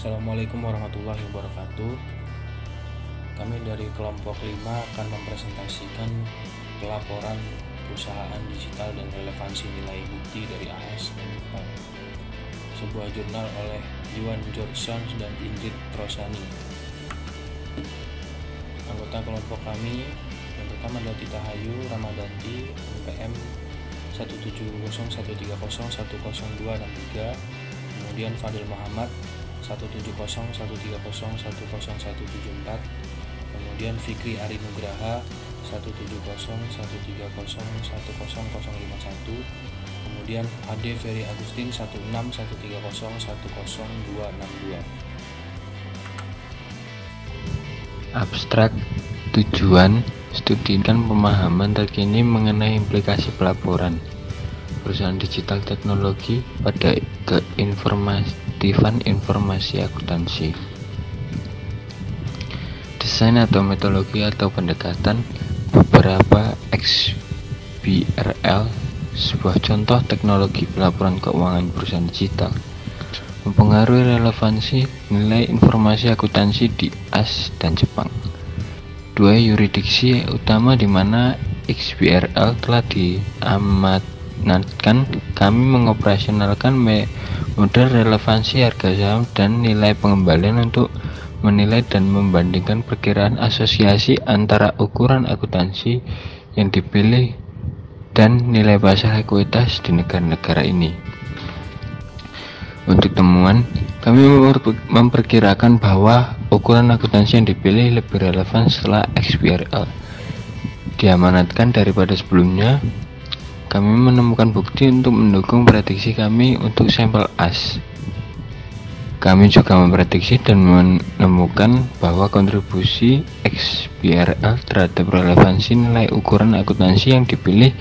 Assalamualaikum warahmatullahi wabarakatuh. Kami dari kelompok 5 akan mempresentasikan pelaporan perusahaan digital dan relevansi nilai bukti dari AS dan Jepang, sebuah jurnal oleh Yuan Georgson dan Ingrid Trosani. Anggota kelompok kami yang pertama adalah Tita Hayu Ramadanti, NPM 17013010263, kemudian Fadil Muhammad 17013010174, kemudian Fikri Ari Nugraha 17013010051, kemudian Ade Ferry Agustin 16130100262. Abstrak tujuan studi kan pemahaman terkini mengenai implikasi pelaporan perusahaan digital teknologi pada keinformatifan informasi akuntansi. Desain atau metodologi atau pendekatan beberapa XBRL, sebuah contoh teknologi pelaporan keuangan perusahaan digital, mempengaruhi relevansi nilai informasi akuntansi di AS dan Jepang. Dua yurisdiksi utama di mana XBRL telah diamanatkan. Kami mengoperasionalkan model relevansi harga saham dan nilai pengembalian untuk menilai dan membandingkan perkiraan asosiasi antara ukuran akuntansi yang dipilih dan nilai pasar ekuitas di negara-negara ini. Untuk temuan, kami memperkirakan bahwa ukuran akuntansi yang dipilih lebih relevan setelah XBRL diamanatkan daripada sebelumnya. Kami menemukan bukti untuk mendukung prediksi kami untuk sampel AS. Kami juga memprediksi dan menemukan bahwa kontribusi XBRL terhadap relevansi nilai ukuran akuntansi yang dipilih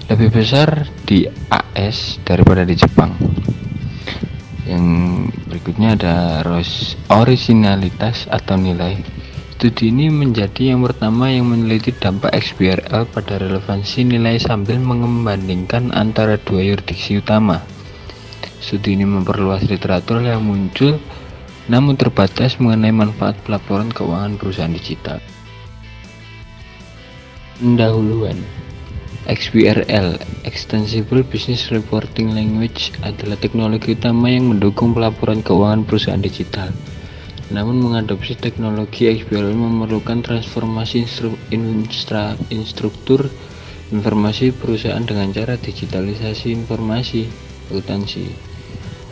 lebih besar di AS daripada di Jepang. Yang berikutnya ada originalitas atau nilai. Studi ini menjadi yang pertama yang meneliti dampak XBRL pada relevansi nilai sambil membandingkan antara dua yurisdiksi utama. Studi ini memperluas literatur yang muncul namun terbatas mengenai manfaat pelaporan keuangan perusahaan digital. Pendahuluan. XBRL, Extensible Business Reporting Language, adalah teknologi utama yang mendukung pelaporan keuangan perusahaan digital. Namun mengadopsi teknologi XBRL memerlukan transformasi instruktur informasi perusahaan dengan cara digitalisasi informasi akuntansi.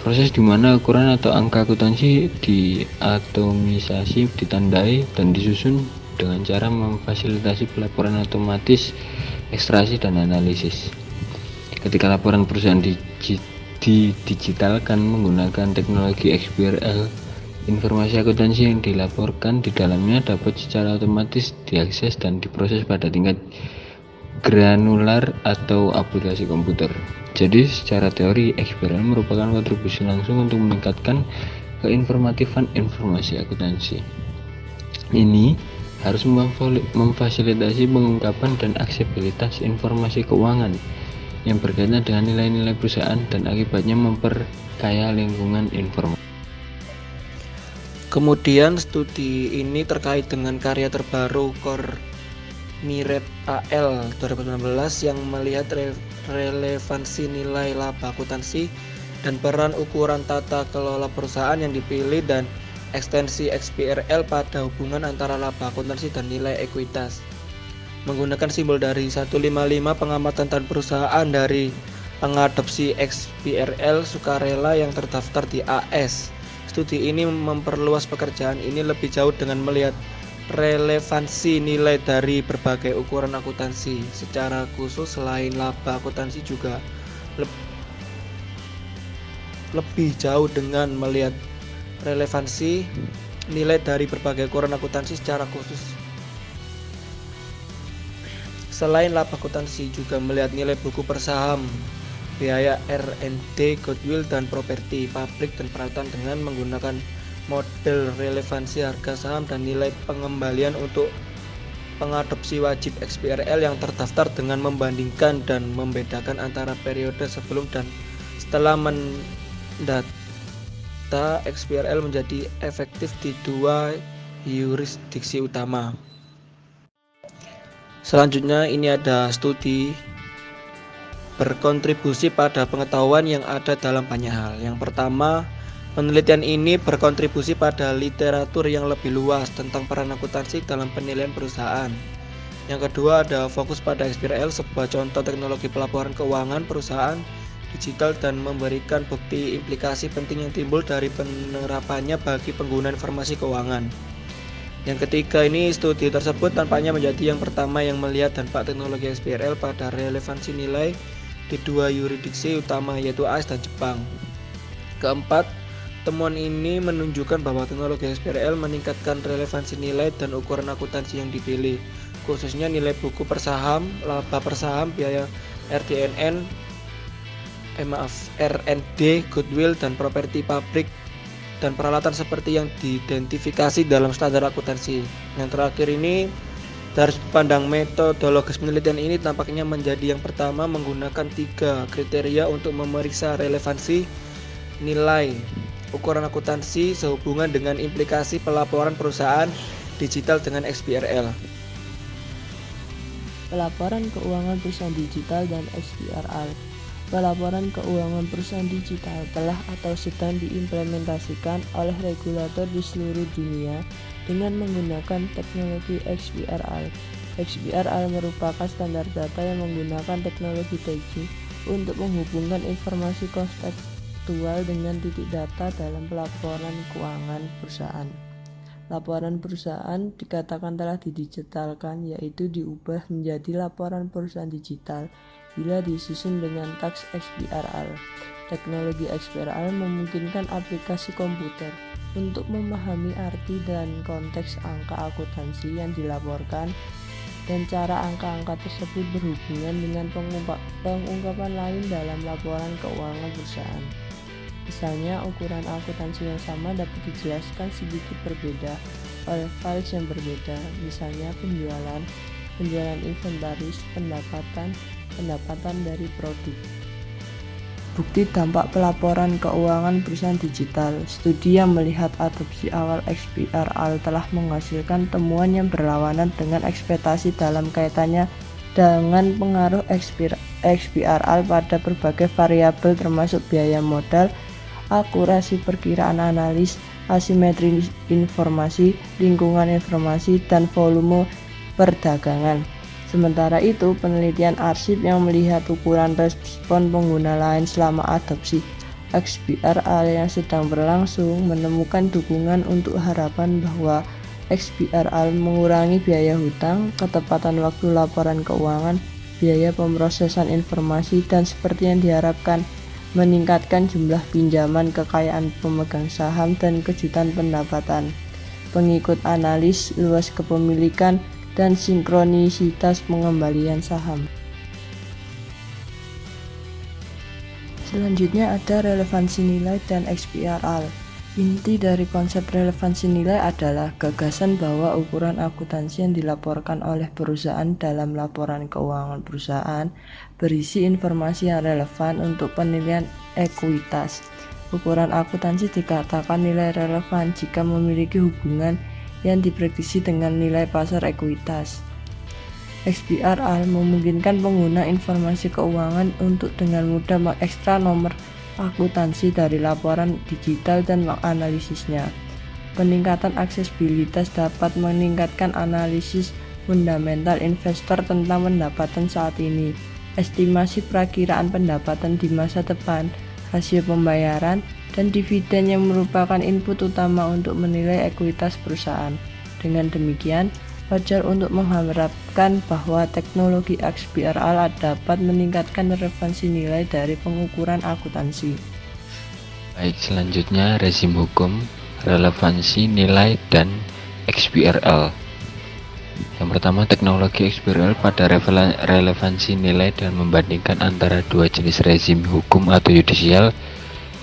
Proses di mana ukuran atau angka akuntansi diatomisasi, ditandai, dan disusun dengan cara memfasilitasi pelaporan otomatis, ekstraksi, dan analisis. Ketika laporan perusahaan didigitalkan menggunakan teknologi XBRL, informasi akuntansi yang dilaporkan di dalamnya dapat secara otomatis diakses dan diproses pada tingkat granular atau aplikasi komputer. Jadi secara teori, XBRL merupakan kontribusi langsung untuk meningkatkan keinformatifan informasi akuntansi. Ini harus memfasilitasi pengungkapan dan aksesibilitas informasi keuangan yang berkaitan dengan nilai-nilai perusahaan dan akibatnya memperkaya lingkungan informasi. Kemudian studi ini terkait dengan karya terbaru Kormiret AL 2019 yang melihat relevansi nilai laba akuntansi dan peran ukuran tata kelola perusahaan yang dipilih dan ekstensi XBRL pada hubungan antara laba akuntansi dan nilai ekuitas. Menggunakan simbol dari 155, pengamatan dan perusahaan dari pengadopsi XBRL sukarela yang terdaftar di AS. Studi ini memperluas pekerjaan ini lebih jauh dengan melihat relevansi nilai dari berbagai ukuran akuntansi. Secara khusus, selain laba akuntansi juga lebih jauh dengan melihat relevansi nilai dari berbagai ukuran akuntansi secara khusus. Selain laba akuntansi juga melihat nilai buku per saham, biaya R&D, goodwill, dan properti, pabrik, dan peralatan dengan menggunakan model relevansi harga saham dan nilai pengembalian untuk pengadopsi wajib XBRL yang terdaftar dengan membandingkan dan membedakan antara periode sebelum dan setelah kita XBRL menjadi efektif di 2 yurisdiksi utama. Selanjutnya ini ada studi berkontribusi pada pengetahuan yang ada dalam banyak hal. Yang pertama, penelitian ini berkontribusi pada literatur yang lebih luas tentang peran akuntansi dalam penilaian perusahaan. Yang kedua, ada fokus pada XBRL, sebuah contoh teknologi pelaporan keuangan perusahaan digital dan memberikan bukti implikasi penting yang timbul dari penerapannya bagi pengguna informasi keuangan. Yang ketiga, ini studi tersebut tampaknya menjadi yang pertama yang melihat dampak teknologi XBRL pada relevansi nilai di 2 yurisdiksi utama, yaitu AS dan Jepang. Keempat, temuan ini menunjukkan bahwa teknologi XBRL meningkatkan relevansi nilai dan ukuran akuntansi yang dipilih, khususnya nilai buku per saham, laba per saham, biaya R&D, goodwill, dan properti pabrik dan peralatan seperti yang diidentifikasi dalam standar akuntansi. Yang terakhir ini, dari sudut pandang metodologis penelitian ini tampaknya menjadi yang pertama menggunakan 3 kriteria untuk memeriksa relevansi nilai ukuran akuntansi sehubungan dengan implikasi pelaporan perusahaan digital dengan XBRL. Pelaporan keuangan perusahaan digital dan XBRL. Pelaporan keuangan perusahaan digital telah atau sedang diimplementasikan oleh regulator di seluruh dunia dengan menggunakan teknologi XBRL. XBRL merupakan standar data yang menggunakan teknologi tagging untuk menghubungkan informasi kontekstual dengan titik data dalam pelaporan keuangan perusahaan. Laporan perusahaan dikatakan telah didigitalkan, yaitu diubah menjadi laporan perusahaan digital bila disusun dengan teks XBRL. Teknologi XBRL memungkinkan aplikasi komputer untuk memahami arti dan konteks angka akuntansi yang dilaporkan dan cara angka-angka tersebut berhubungan dengan pengungkapan lain dalam laporan keuangan perusahaan. Misalnya, ukuran akuntansi yang sama dapat dijelaskan sedikit berbeda oleh files yang berbeda, misalnya penjualan inventaris, pendapatan dari produk. Bukti dampak pelaporan keuangan perusahaan digital. Studi yang melihat adopsi awal XBRL telah menghasilkan temuan yang berlawanan dengan ekspektasi dalam kaitannya dengan pengaruh XBRL pada berbagai variabel termasuk biaya modal, akurasi perkiraan analis, asimetri informasi, lingkungan informasi, dan volume perdagangan. Sementara itu, penelitian arsip yang melihat ukuran respon pengguna lain selama adopsi XBRL yang sedang berlangsung menemukan dukungan untuk harapan bahwa XBRL mengurangi biaya hutang, ketepatan waktu laporan keuangan, biaya pemrosesan informasi, dan seperti yang diharapkan, meningkatkan jumlah pinjaman, kekayaan pemegang saham, dan kejutan pendapatan. Pengikut analis, luas kepemilikan, dan sinkronisitas pengembalian saham. Selanjutnya ada relevansi nilai dan XBRL. Inti dari konsep relevansi nilai adalah gagasan bahwa ukuran akuntansi yang dilaporkan oleh perusahaan dalam laporan keuangan perusahaan berisi informasi yang relevan untuk penilaian ekuitas. Ukuran akuntansi dikatakan nilai relevan jika memiliki hubungan yang diprediksi dengan nilai pasar ekuitas. XBRL memungkinkan pengguna informasi keuangan untuk dengan mudah mengekstrak nomor akuntansi dari laporan digital dan menganalisisnya. Peningkatan aksesibilitas dapat meningkatkan analisis fundamental investor tentang pendapatan saat ini, estimasi perakiraan pendapatan di masa depan, rasio pembayaran, dan dividen yang merupakan input utama untuk menilai ekuitas perusahaan. Dengan demikian, wajar untuk mengharapkan bahwa teknologi XBRL dapat meningkatkan relevansi nilai dari pengukuran akuntansi. Baik, selanjutnya rezim hukum, relevansi nilai, dan XBRL. Yang pertama, teknologi XBRL pada relevansi nilai dan membandingkan antara dua jenis rezim hukum atau yudisial,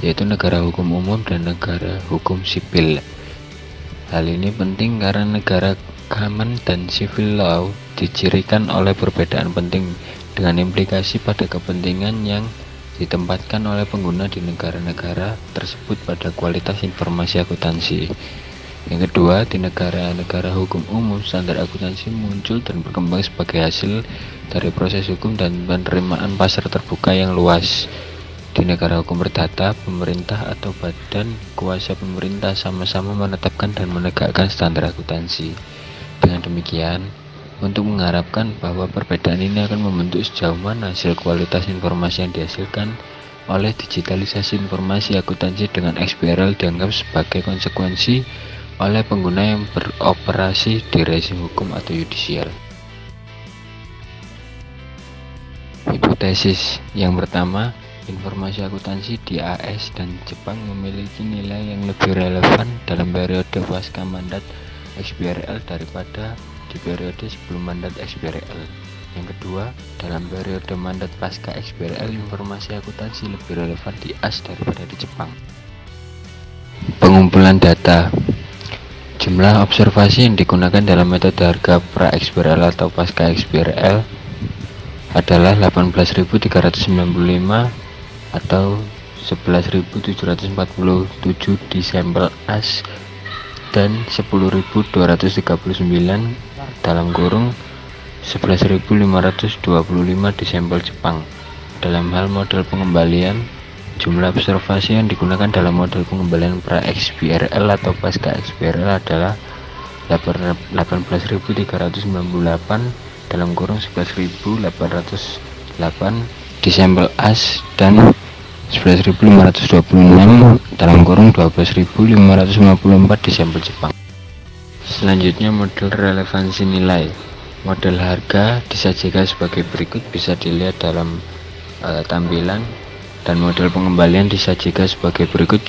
yaitu negara hukum umum dan negara hukum sipil. Hal ini penting karena negara common dan civil law dicirikan oleh perbedaan penting dengan implikasi pada kepentingan yang ditempatkan oleh pengguna di negara-negara tersebut pada kualitas informasi akuntansi. Yang kedua, di negara-negara hukum umum, standar akuntansi muncul dan berkembang sebagai hasil dari proses hukum dan penerimaan pasar terbuka yang luas. Di negara hukum perdata, pemerintah atau badan kuasa pemerintah sama-sama menetapkan dan menegakkan standar akuntansi. Dengan demikian, untuk mengharapkan bahwa perbedaan ini akan membentuk sejauh mana hasil kualitas informasi yang dihasilkan oleh digitalisasi informasi akuntansi dengan XBRL dianggap sebagai konsekuensi oleh pengguna yang beroperasi di rezim hukum atau yudisial. Hipotesis yang pertama, informasi akuntansi di AS dan Jepang memiliki nilai yang lebih relevan dalam periode pasca mandat XBRL daripada di periode sebelum mandat XBRL. Yang kedua, dalam periode mandat pasca XBRL, informasi akuntansi lebih relevan di AS daripada di Jepang. Pengumpulan data. Jumlah observasi yang digunakan dalam metode harga pra XBRL atau pasca XBRL adalah 18.395 atau 11.747 di sampel AS dan 10.239 dalam kurung 11.525 di sampel Jepang. Dalam hal model pengembalian, jumlah observasi yang digunakan dalam model pengembalian pra XBRL atau pasca XBRL adalah 18.398 dalam kurung 11.808 di sampel AS dan 11.526 dalam kurung 12.554 di sampel Jepang. Selanjutnya, model relevansi nilai. Model harga disajikan sebagai berikut, bisa dilihat dalam tampilan, dan model pengembalian disajikan sebagai berikut,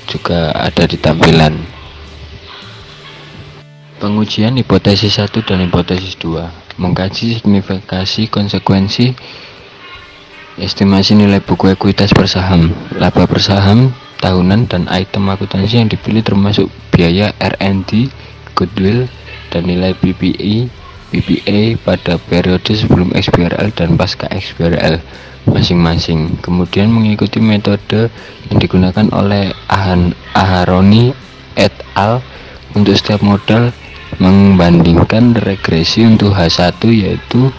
juga ada di tampilan. Pengujian hipotesis 1 dan hipotesis 2. Mengkaji signifikasi konsekuensi estimasi nilai buku ekuitas per saham, laba per saham tahunan, dan item akuntansi yang dipilih termasuk biaya R&D, goodwill, dan nilai PPA pada periode sebelum XBRL dan pasca XBRL masing-masing. Kemudian mengikuti metode yang digunakan oleh Aharoni et al. Untuk setiap modal, membandingkan regresi untuk H1 yaitu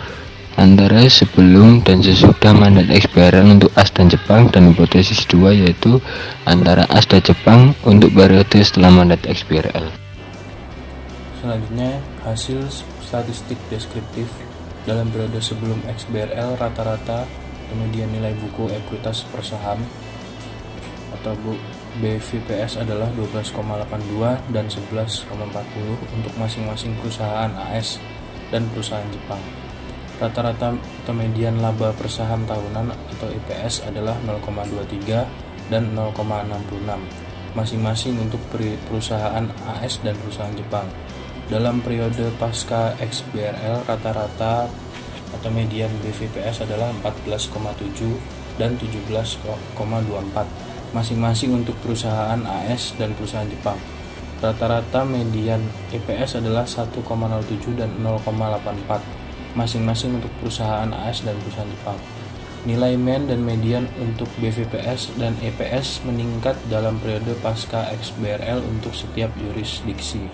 antara sebelum dan sesudah mandat XBRL untuk AS dan Jepang, dan hipotesis 2 yaitu antara AS dan Jepang untuk periode setelah mandat XBRL. Selanjutnya, hasil statistik deskriptif dalam periode sebelum XBRL rata-rata kemudian nilai buku ekuitas per saham atau BVPS adalah 12,82 dan 11,40 untuk masing-masing perusahaan AS dan perusahaan Jepang. Rata-rata median laba per saham tahunan atau EPS adalah 0,23 dan 0,66 masing-masing untuk perusahaan AS dan perusahaan Jepang. Dalam periode pasca XBRL, rata-rata atau median BVPS adalah 14,7 dan 17,24 masing-masing untuk perusahaan AS dan perusahaan Jepang. Rata-rata median EPS adalah 1,07 dan 0,84 masing-masing untuk perusahaan AS dan perusahaan Jepang. Nilai mean dan median untuk BVPS dan EPS meningkat dalam periode pasca XBRL untuk setiap yurisdiksi.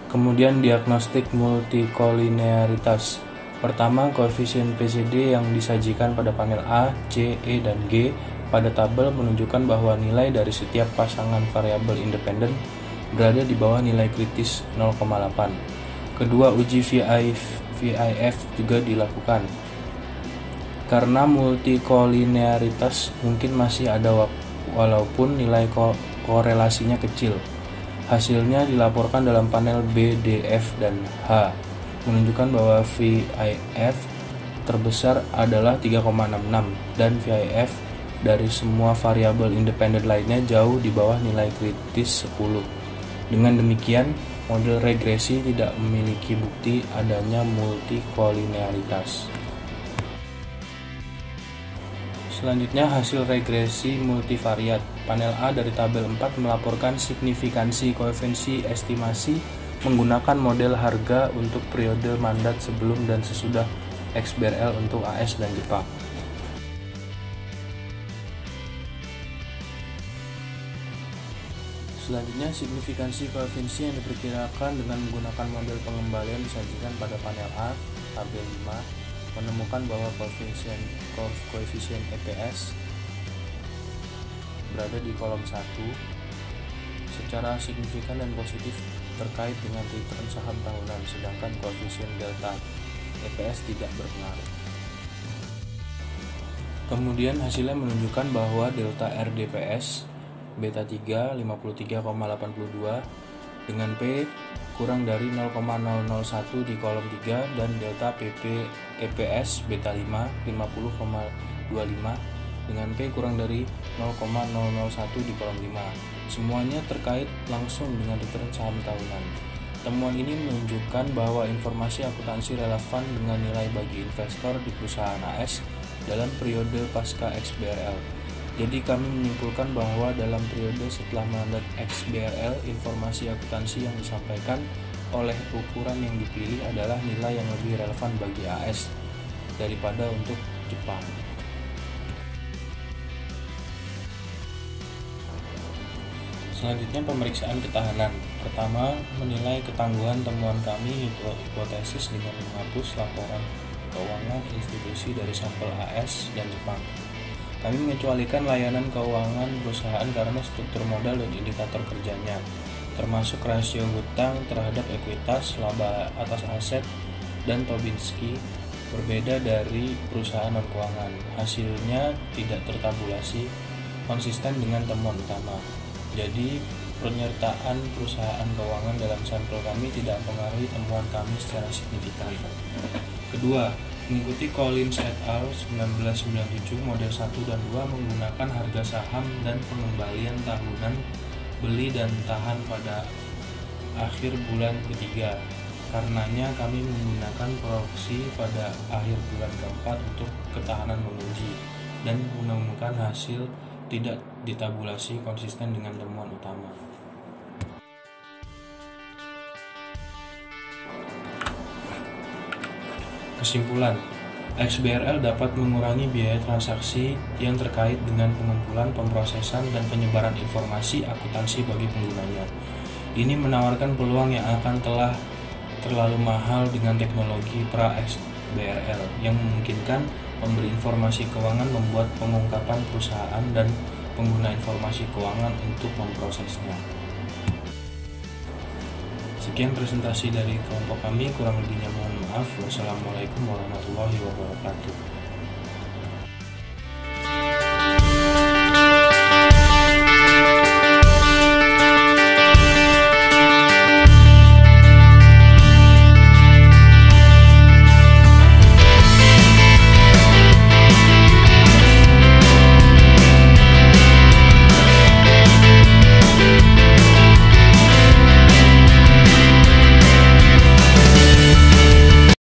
Kemudian diagnostik multikolinearitas. Pertama, koefisien PCD yang disajikan pada panel A, C, E, dan G pada tabel menunjukkan bahwa nilai dari setiap pasangan variabel independen berada di bawah nilai kritis 0,8. Kedua, uji VIF juga dilakukan. Karena multikolinearitas mungkin masih ada walaupun nilai korelasinya kecil. Hasilnya dilaporkan dalam panel B, D, F, dan H, menunjukkan bahwa VIF terbesar adalah 3,66 dan VIF dari semua variabel independen lainnya jauh di bawah nilai kritis 10. Dengan demikian, model regresi tidak memiliki bukti adanya multikolinearitas. Selanjutnya, hasil regresi multivariat. Panel A dari tabel 4 melaporkan signifikansi koefisien estimasi menggunakan model harga untuk periode mandat sebelum dan sesudah XBRL untuk AS dan Jepang. Selanjutnya, signifikansi koefisien yang diperkirakan dengan menggunakan model pengembalian disajikan pada panel A, tabel 5, menemukan bahwa koefisien EPS berada di kolom 1 secara signifikan dan positif terkait dengan return saham tahunan, sedangkan koefisien delta EPS tidak berpengaruh. Kemudian hasilnya menunjukkan bahwa delta RDPS beta 3 53,82 dengan P kurang dari 0,001 di kolom 3 dan delta PP EPS beta 5 50,25 dengan P kurang dari 0,001 di kolom 5. Semuanya terkait langsung dengan return saham tahunan. Temuan ini menunjukkan bahwa informasi akuntansi relevan dengan nilai bagi investor di perusahaan AS dalam periode pasca XBRL. Jadi kami menyimpulkan bahwa dalam periode setelah mandat XBRL, informasi akuntansi yang disampaikan oleh ukuran yang dipilih adalah nilai yang lebih relevan bagi AS daripada untuk Jepang. Selanjutnya, pemeriksaan ketahanan. Pertama, menilai ketangguhan temuan kami hipotesis dengan menghapus laporan keuangan institusi dari sampel AS dan Jepang. Kami mengecualikan layanan keuangan perusahaan karena struktur modal dan indikator kerjanya, termasuk rasio hutang terhadap ekuitas, laba atas aset, dan Tobinski, berbeda dari perusahaan non-keuangan. Hasilnya tidak tertabulasi, konsisten dengan temuan utama. Jadi, penyertaan perusahaan keuangan dalam sampel kami tidak mempengaruhi temuan kami secara signifikan. Kedua, mengikuti Collins et al. 1997 model 1 dan 2 menggunakan harga saham dan pengembalian tahunan beli dan tahan pada akhir bulan ketiga. Karenanya kami menggunakan proksi pada akhir bulan keempat untuk ketahanan menguji dan menemukan hasil tidak ditabulasi konsisten dengan temuan utama. Kesimpulan, XBRL dapat mengurangi biaya transaksi yang terkait dengan pengumpulan, pemrosesan, dan penyebaran informasi akuntansi bagi penggunanya. Ini menawarkan peluang yang akan terlalu mahal dengan teknologi pra-XBRL yang memungkinkan pemberi informasi keuangan membuat pengungkapan perusahaan dan pengguna informasi keuangan untuk memprosesnya. Sekian presentasi dari kelompok kami, kurang lebihnya mohon maaf. Wassalamualaikum warahmatullahi wabarakatuh.